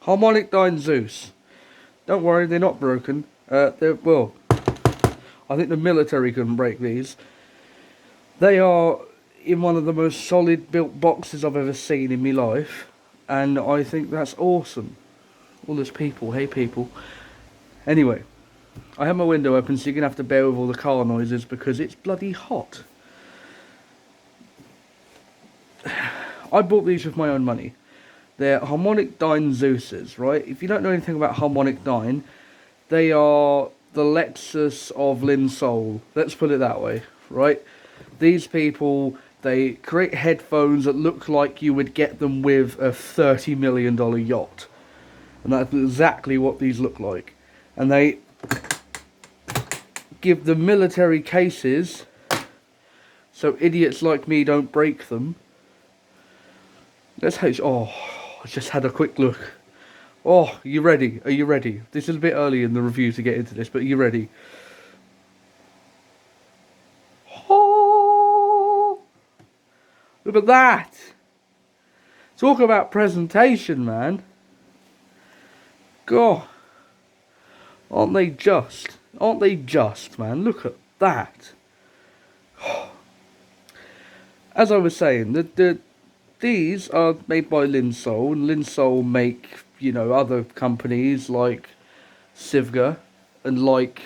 Harmonicdyne Zeus. Don't worry, they're not broken. Well, I think the military couldn't break these. They are in one of the most solid built boxes I've ever seen in my life, and I think that's awesome. All those people, hey people. Anyway, I have my window open, so you're gonna have to bear with all the car noises because it's bloody hot. I bought these with my own money. They're Harmonicdyne Zeuses, right? If you don't know anything about Harmonicdyne, they are the Lexus of Linsole. Let's put it that way, right? These people, they create headphones that look like you would get them with a $30 million yacht. And that's exactly what these look like. And they give the military cases so idiots like me don't break them. Let's hope. Oh, I just had a quick look. Oh, you ready? Are you ready? This is a bit early in the review to get into this, but are you ready? Oh, look at that! Talk about presentation, man. God, aren't they just? Aren't they just, man? Look at that. As I was saying, these are made by Linsole, and Linsole make, you know, other companies like Sivga and like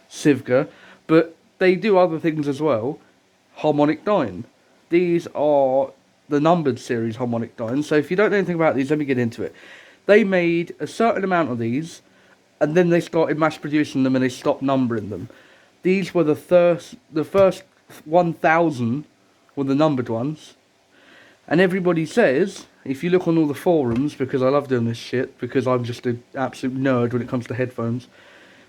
Sivga, but they do other things as well. Harmonicdyne. These are the numbered series Harmonicdyne. So if you don't know anything about these, let me get into it. They made a certain amount of these, and then they started mass producing them and they stopped numbering them. These were the first 1,000 were the numbered ones. And everybody says, if you look on all the forums, because I love doing this shit, because I'm just an absolute nerd when it comes to headphones,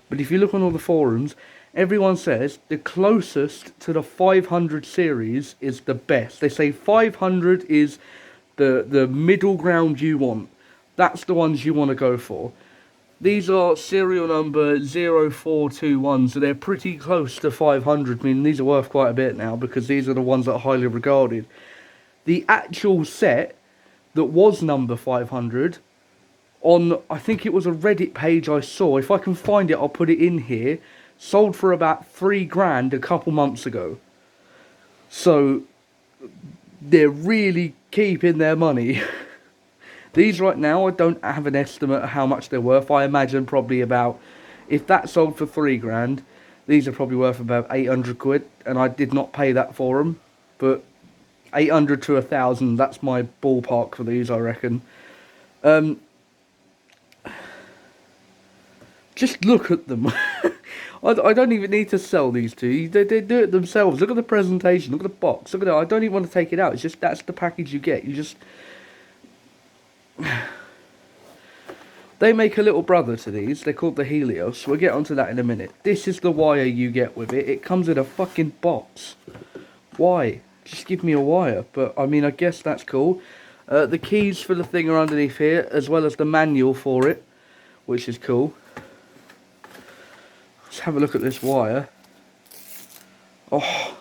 but if you look on all the forums, everyone says the closest to the 500 series is the best. They say 500 is the middle ground you want. That's the ones you want to go for. These are serial number 0421, so they're pretty close to 500. I mean, these are worth quite a bit now, because these are the ones that are highly regarded. The actual set that was number 500 on, I think it was a Reddit page I saw, if I can find it I'll put it in here, sold for about $3,000 a couple months ago. So they're really keeping their money. These right now, I don't have an estimate of how much they're worth. I imagine probably about, if that sold for $3,000, these are probably worth about 800 quid, and I did not pay that for them, but 800 to 1,000, that's my ballpark for these, I reckon. Just look at them. I don't even need to sell these to you. They do it themselves. Look at the presentation. Look at the box. Look at it. I don't even want to take it out. It's just, that's the package you get. You just... They make a little brother to these. They're called the Helios. We'll get onto that in a minute. This is the wire you get with it. It comes in a fucking box. Why? Just give me a wire. But, I mean, I guess that's cool. The keys for the thing are underneath here, as well as the manual for it, which is cool. Let's have a look at this wire. Oh,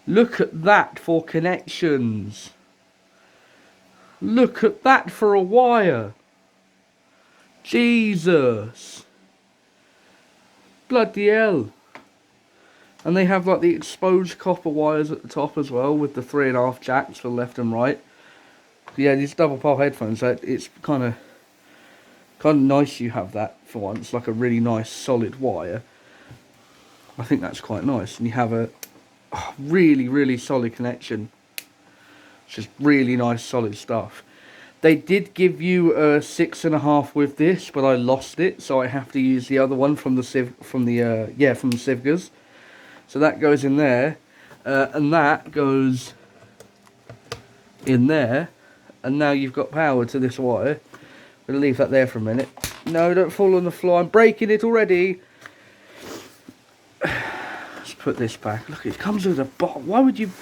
look at that for connections. Look at that for a wire. Jesus. Bloody hell. And they have like the exposed copper wires at the top as well, with the 3.5 jacks for left and right. Yeah, these double pole headphones, it's kind of nice you have that for once, like a really nice solid wire. I think that's quite nice. And you have a really solid connection. Just really nice solid stuff. They did give you a 6.5 with this, but I lost it, so I have to use the other one from the Sivgas. So that goes in there, and that goes in there, and now you've got power to this wire. I'm going to leave that there for a minute. No, don't fall on the floor. I'm breaking it already. Let's put this back. Look, it comes with a box. Why would you...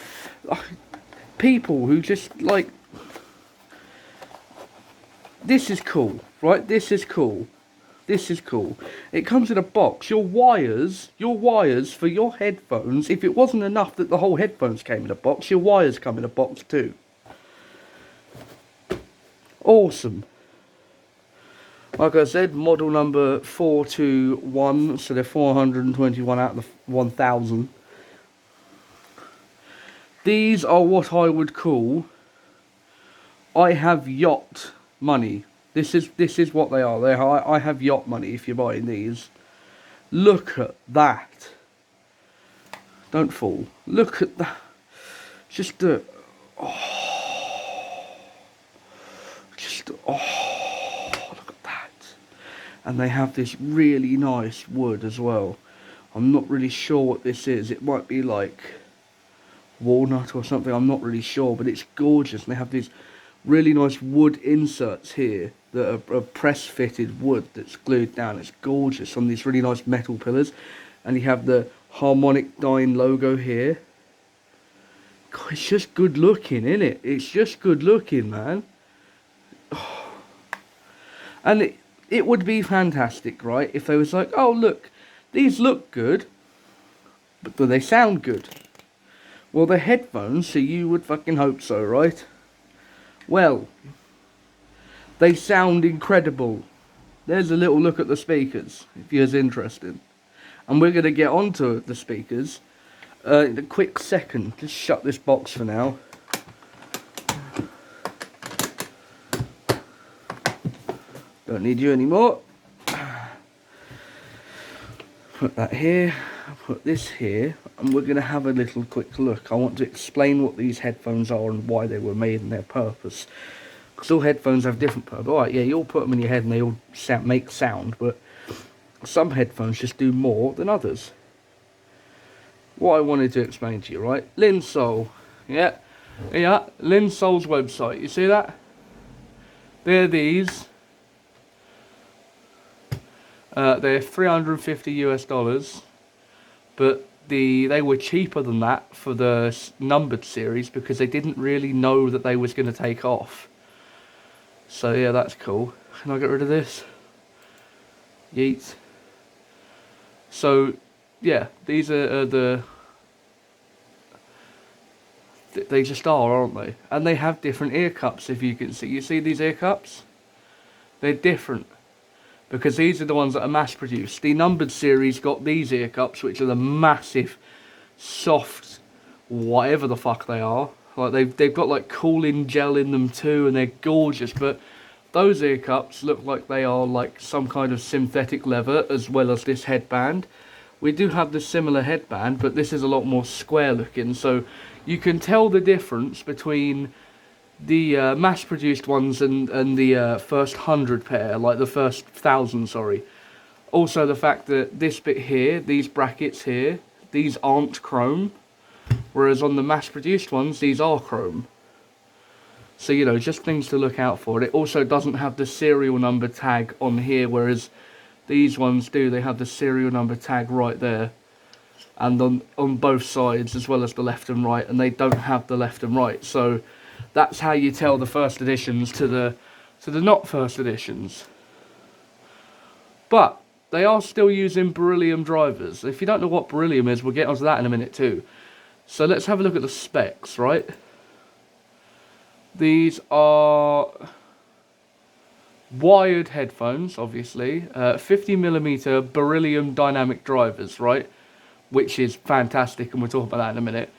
people who just, like... This is cool, right? This is cool. This is cool. It comes in a box. Your wires for your headphones, if it wasn't enough that the whole headphones came in a box, your wires come in a box too. Awesome. Like I said, model number 421, so they're 421 out of the 1000. These are what I would call, I have yacht money. This is what they are. I have yacht money if you're buying these. Look at that. Don't fall. Look at that. Just the... Oh. Just... Oh. Look at that. And they have this really nice wood as well. I'm not really sure what this is. It might be like walnut or something. I'm not really sure. But it's gorgeous. And they have these really nice wood inserts here that are press-fitted wood that's glued down. It's gorgeous on these really nice metal pillars. And you have the Harmonicdyne logo here. God, it's just good looking, isn't it? It's just good looking, man. Oh. And it would be fantastic, right, if they was like, oh, look, these look good, but do they sound good? Well, they're headphones, so you would fucking hope so, right? Well, they sound incredible. There's a little look at the speakers, if you're interested. And we're going to get onto the speakers in a quick second. Just shut this box for now. Don't need you anymore. Put that here. Put this here. And we're going to have a little quick look. I want to explain what these headphones are and why they were made and their purpose. Because all headphones have different purpose. Alright, yeah, you all put them in your head and they all make sound. But some headphones just do more than others. What I wanted to explain to you, right? Linsole. Yeah. Yeah, Linsole's website. You see that? They're these. They're $350 US, but they were cheaper than that for the numbered series because they didn't really know that they was going to take off. So yeah, that's cool. Can I get rid of this? Yeet. So yeah, these are they just are, aren't they? And they have different ear cups, if you can see. You see these ear cups? They're different. Because these are the ones that are mass produced. The numbered series got these ear cups, which are the massive, soft, whatever the fuck they are. Like they've got like cooling gel in them too, and they're gorgeous. But those ear cups look like they are like some kind of synthetic leather, as well as this headband. We do have the similar headband, but this is a lot more square looking. So you can tell the difference between the mass-produced ones and the first 100 pair, like the first 1,000, sorry. Also the fact that this bit here, these brackets here, these aren't chrome, whereas on the mass-produced ones, these are chrome. So, you know, just things to look out for. It also doesn't have the serial number tag on here, whereas these ones do. They have the serial number tag right there. And on both sides, as well as the left and right, and they don't have the left and right. So that's how you tell the first editions to the not first editions. But they are still using beryllium drivers. If you don't know what beryllium is, we'll get onto that in a minute too. So let's have a look at the specs, right? These are wired headphones, obviously. 50mm beryllium dynamic drivers, right? Which is fantastic, and we'll talk about that in a minute.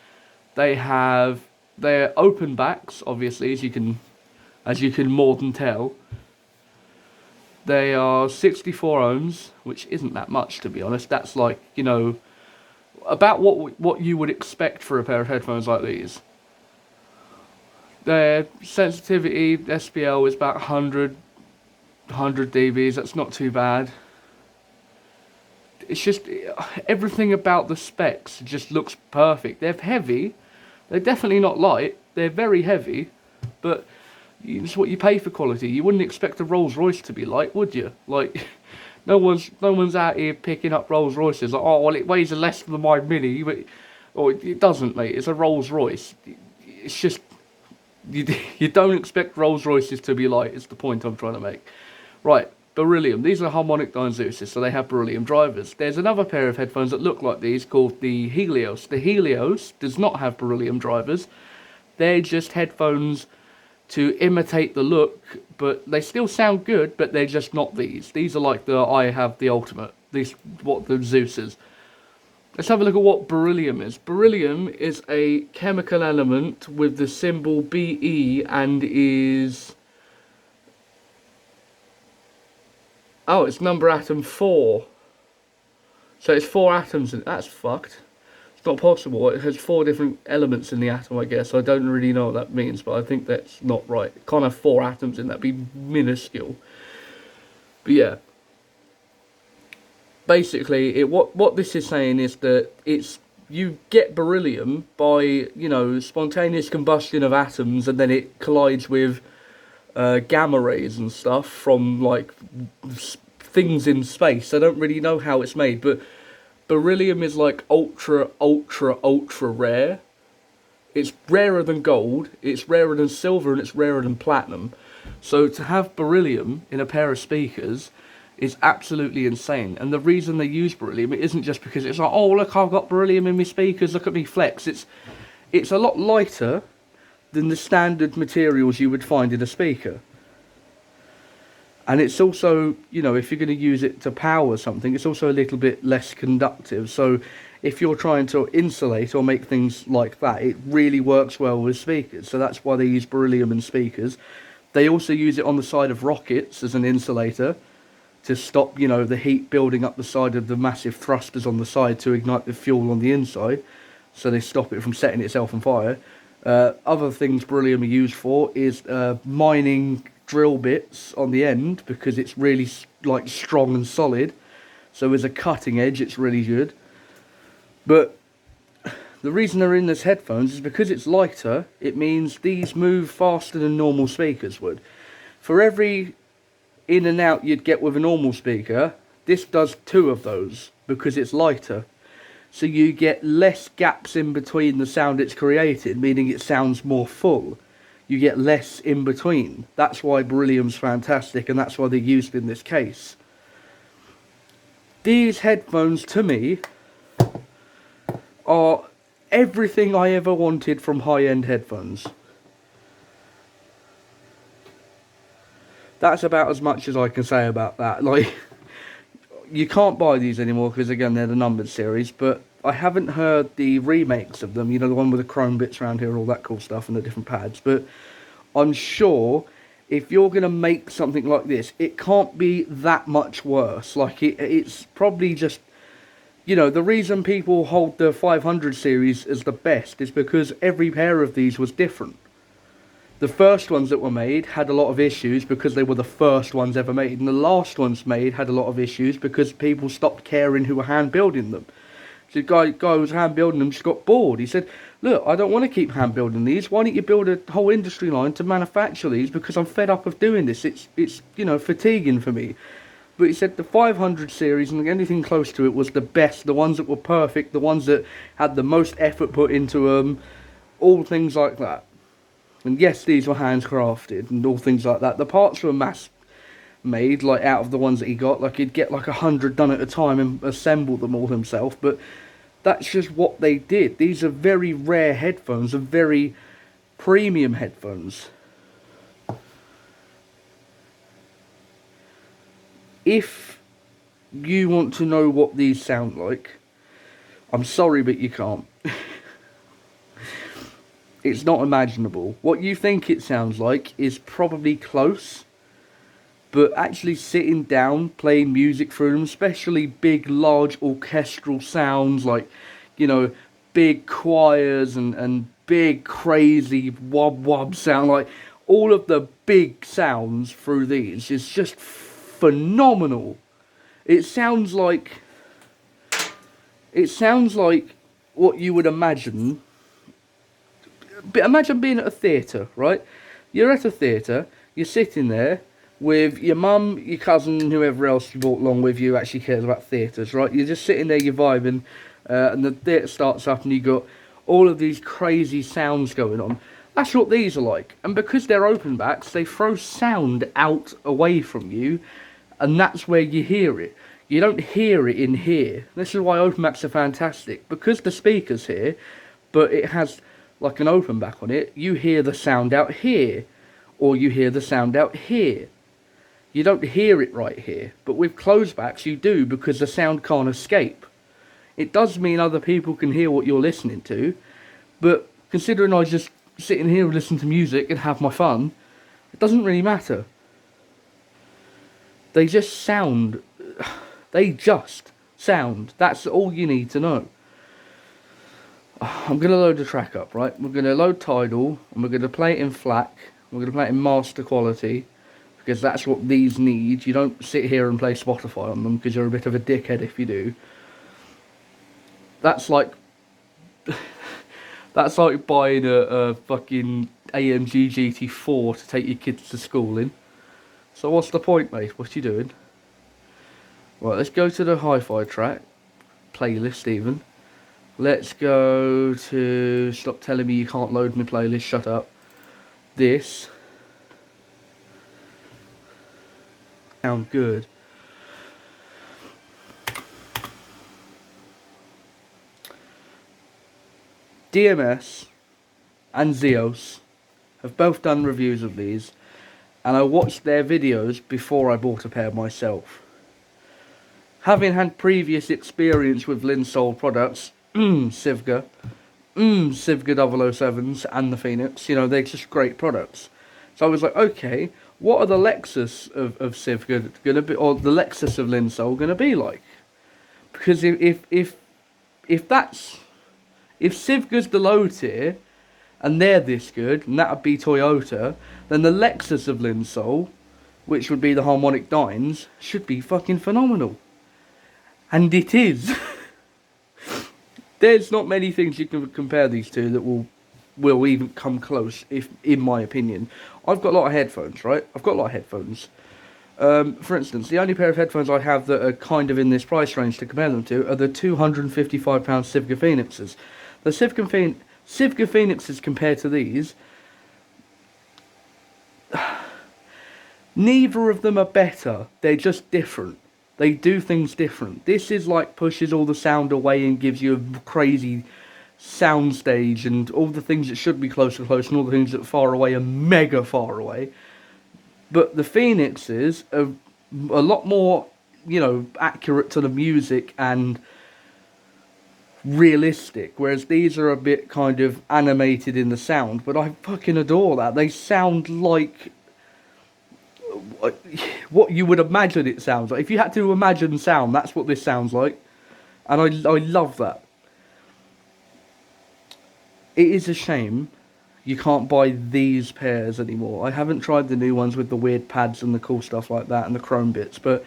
They're open backs, obviously, as you can more than tell. They are 64 ohms, which isn't that much, to be honest. That's like, you know, about what you would expect for a pair of headphones like these. Their sensitivity, SPL, is about 100 dBs. That's not too bad. It's just, everything about the specs just looks perfect. They're heavy. They're definitely not light. They're very heavy. But it's what you pay for quality. You wouldn't expect a Rolls Royce to be light, would you? Like, no one's out here picking up Rolls Royces. Like, oh, well, it weighs less than my Mini. But, or it doesn't, mate. It's a Rolls Royce. It's just, you don't expect Rolls Royces to be light, is the point I'm trying to make. Right. Beryllium. These are Harmonicdyne Zeuses, so they have beryllium drivers. There's another pair of headphones that look like these called the Helios. The Helios does not have beryllium drivers. They're just headphones to imitate the look, but they still sound good, but they're just not these. These are like the I have the ultimate. This what the Zeus is. Let's have a look at what beryllium is. Beryllium is a chemical element with the symbol Be and is... Oh, it's number atom 4. So it's 4 atoms in it. That's fucked. It's not possible. It has 4 different elements in the atom, I guess. I don't really know what that means, but I think that's not right. It can't have 4 atoms in that. It'd be minuscule. But yeah. Basically, what this is saying is that you get beryllium by, you know, spontaneous combustion of atoms, and then it collides with gamma rays and stuff from like things in space. I don't really know how it's made, but beryllium is like ultra rare. It's rarer than gold, it's rarer than silver, and it's rarer than platinum. So to have beryllium in a pair of speakers is absolutely insane. And the reason they use beryllium, it isn't just because it's like, oh look, I've got beryllium in my speakers, look at me flex. It's a lot lighter than the standard materials you would find in a speaker. And it's also, you know, if you're going to use it to power something, it's also a little bit less conductive. So if you're trying to insulate or make things like that, it really works well with speakers. So that's why they use beryllium in speakers. They also use it on the side of rockets as an insulator to stop, you know, the heat building up the side of the massive thrusters on the side to ignite the fuel on the inside. So they stop it from setting itself on fire. Other things beryllium are used for is mining drill bits on the end, because it's really like strong and solid. So as a cutting edge, it's really good. But the reason they're in this headphones is because it's lighter. It means these move faster than normal speakers would. For every in and out you'd get with a normal speaker, this does 2 of those because it's lighter. So you get less gaps in between the sound it's created, meaning it sounds more full. You get less in between. That's why beryllium's fantastic, and that's why they're used in this case. These headphones, to me, are everything I ever wanted from high-end headphones. That's about as much as I can say about that. Like, you can't buy these anymore because, again, they're the numbered series, but I haven't heard the remakes of them, you know, the one with the chrome bits around here, all that cool stuff, and the different pads. But I'm sure if you're going to make something like this, it can't be that much worse. Like, it's probably just, you know, the reason people hold the 500 series as the best is because every pair of these was different. The first ones that were made had a lot of issues because they were the first ones ever made, and the last ones made had a lot of issues because people stopped caring who were hand building them. So the guy who was hand building them just got bored. He said, look, I don't want to keep hand building these. Why don't you build a whole industry line to manufacture these, because I'm fed up of doing this. It's you know, fatiguing for me. But he said the 500 series and anything close to it was the best, the ones that were perfect, the ones that had the most effort put into them, all things like that. And yes, these were handcrafted and all things like that. The parts were mass made, like out of the ones that he got. Like, he'd get like 100 done at a time and assemble them all himself. But that's just what they did. These are very rare headphones, and very premium headphones. If you want to know what these sound like, I'm sorry, but you can't. It's not imaginable. What you think it sounds like is probably close, but actually sitting down, playing music through them, especially big, large orchestral sounds like, you know, big choirs and big, crazy wob sound, like all of the big sounds through these is just phenomenal. It sounds like what you would imagine. But imagine being at a theatre, right? You're at a theatre, you're sitting there with your mum, your cousin, whoever else you brought along with you actually cares about theatres, right? You're just sitting there, you're vibing, and the theatre starts up and you got all of these crazy sounds going on. That's what these are like. And because they're open backs, they throw sound out away from you, and that's where you hear it. You don't hear it in here. This is why open backs are fantastic. Because the speaker's here, but it has like an open back on it, you hear the sound out here. or you hear the sound out here. You don't hear it right here, but with closed backs you do, because the sound can't escape. It does mean other people can hear what you're listening to, but considering I just sit in here and listen to music and have my fun, it doesn't really matter. They just sound. They just sound. That's all you need to know. I'm going to load the track up, right? We're going to load Tidal, and we're going to play it in FLAC. We're going to play it in master quality, because that's what these need. You don't sit here and play Spotify on them, because you're a bit of a dickhead if you do. That's like... that's like buying a fucking AMG GT4 to take your kids to school in. So what's the point, mate? What you doing? Right, let's go to the hi-fi track. Playlist, even. Let's go to... Stop telling me you can't load my playlist, shut up. This. Sound good. DMS and Zeus have both done reviews of these, and I watched their videos before I bought a pair myself. Having had previous experience with Linsol products, Sivga 007s and the Phoenix, you know, they're just great products. So I was like, okay, what are the Lexus of Sivga going to be, or the Lexus of Linsol going to be like? Because if Sivga's the low tier, and they're this good, and that would be Toyota, then the Lexus of Linsol, which would be the Harmonicdynes, should be fucking phenomenal. And it is. There's not many things you can compare these to that will even come close, if in my opinion. I've got a lot of headphones, right? I've got a lot of headphones. For instance, the only pair of headphones I have that are kind of in this price range to compare them to are the £255 Sivga Phoenixes. The Sivga Phoenixes compared to these, neither of them are better. They're just different. They do things different. This is like pushes all the sound away and gives you a crazy soundstage, and all the things that should be close to close and all the things that are far away are mega far away. But the Phoenixes are a lot more, you know, accurate to the music and realistic, whereas these are a bit kind of animated in the sound, but I fucking adore that. They sound like what you would imagine it sounds like. If you had to imagine sound, that's what this sounds like, and I love that. It is a shame you can't buy these pairs anymore. I haven't tried the new ones with the weird pads and the cool stuff like that and the chrome bits, but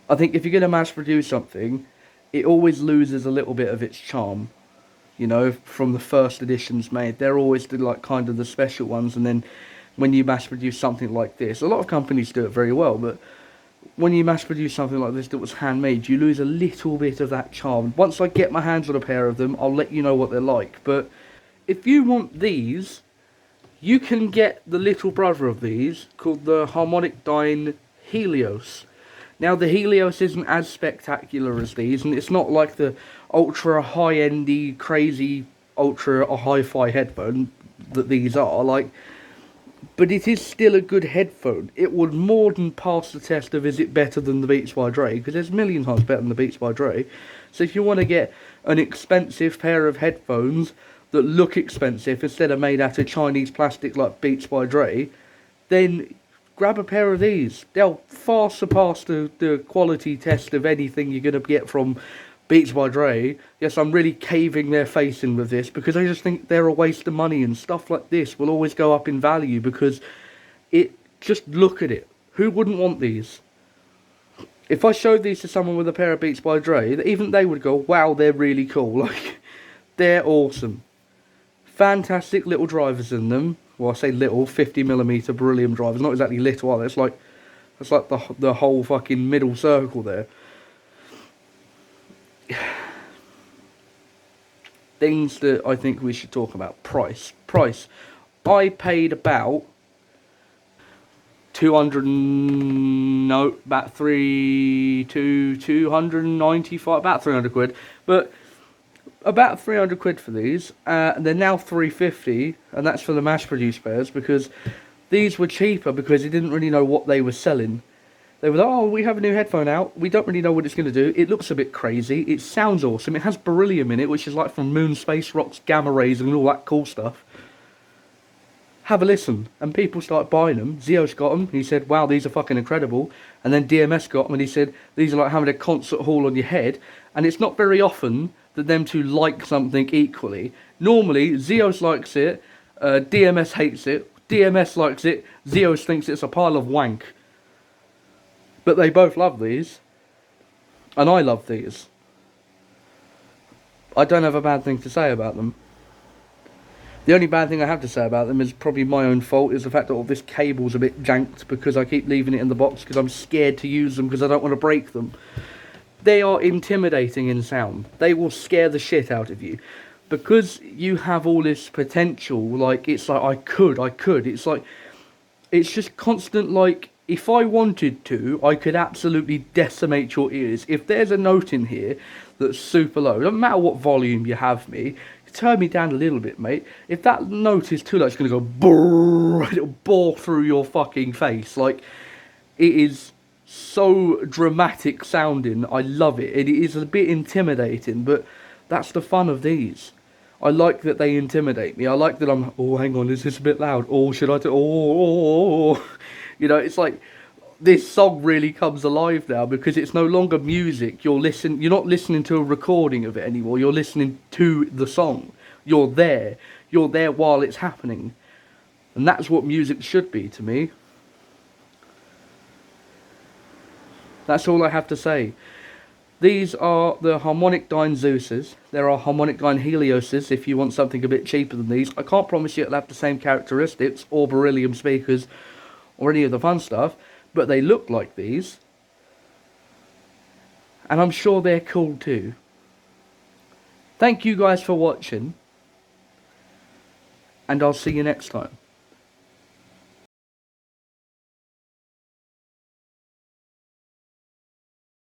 I think if you're going to mass produce something, it always loses a little bit of its charm, you know, from the first editions made. They're always the, like, kind of the special ones, and then when you mass produce something like this, a lot of companies do it very well, but when you mass produce something like this that was handmade, you lose a little bit of that charm. Once I get my hands on a pair of them, I'll let you know what they're like. But if you want these, you can get the little brother of these, called the Harmonicdyne Helios. Now, the Helios isn't as spectacular as these, and it's not like the ultra high-endy, crazy, ultra hi-fi headphone that these are, like, but it is still a good headphone. It would more than pass the test of is it better than the Beats by Dre, because there's a million times better than the Beats by Dre. So if you want to get an expensive pair of headphones that look expensive instead of made out of Chinese plastic like Beats by Dre, then grab a pair of these. They'll far surpass the quality test of anything you're going to get from Beats by Dre. Yes, I'm really caving their face in with this, because I just think they're a waste of money, and stuff like this will always go up in value, because just look at it. Who wouldn't want these? If I showed these to someone with a pair of Beats by Dre, even they would go, wow, they're really cool. Like, they're awesome. Fantastic little drivers in them. Well, I say little, 50mm beryllium drivers. Not exactly little, are they? It's like the whole fucking middle circle there. Things that I think we should talk about. Price. I paid about about 300 quid, but about 300 quid for these. They're now 350, and that's for the mass produced pairs, because These were cheaper because they didn't really know what they were selling. They were like, oh, we have a new headphone out. We don't really know what it's going to do. It looks a bit crazy. It sounds awesome. It has beryllium in it, which is like from moon, space rocks, gamma rays, and all that cool stuff. Have a listen. And people start buying them. Zeus got them. He said, wow, these are fucking incredible. And then DMS got them, and he said, these are like having a concert hall on your head. And it's not very often that them two like something equally. Normally, Zeus likes it, DMS hates it, DMS likes it, Zeus thinks it's a pile of wank. But they both love these. And I love these. I don't have a bad thing to say about them. The only bad thing I have to say about them is probably my own fault, is the fact that all this cable's a bit janked because I keep leaving it in the box because I'm scared to use them because I don't want to break them. They are intimidating in sound. They will scare the shit out of you. Because you have all this potential, like, it's like, I could. It's like, it's just constant, like, if I wanted to, I could absolutely decimate your ears. If there's a note in here that's super low, doesn't matter what volume you have me, turn me down a little bit, mate. If that note is too low, it's going to go brrrr, it'll bore through your fucking face. Like, it is so dramatic sounding. I love it. It is a bit intimidating, but that's the fun of these. I like that they intimidate me. I like that I'm, oh, hang on, is this a bit loud? Oh, should I do, oh. You know, it's like, this song really comes alive now because it's no longer music. You're not listening to a recording of it anymore. You're listening to the song. You're there while it's happening. And that's what music should be to me. That's all I have to say. These are the Harmonicdyne Zeuses. There are Harmonicdyne Helioses if you want something a bit cheaper than these. I can't promise you it'll have the same characteristics or beryllium speakers or any of the fun stuff, but they look like these. And I'm sure they're cool too. Thank you guys for watching. And I'll see you next time.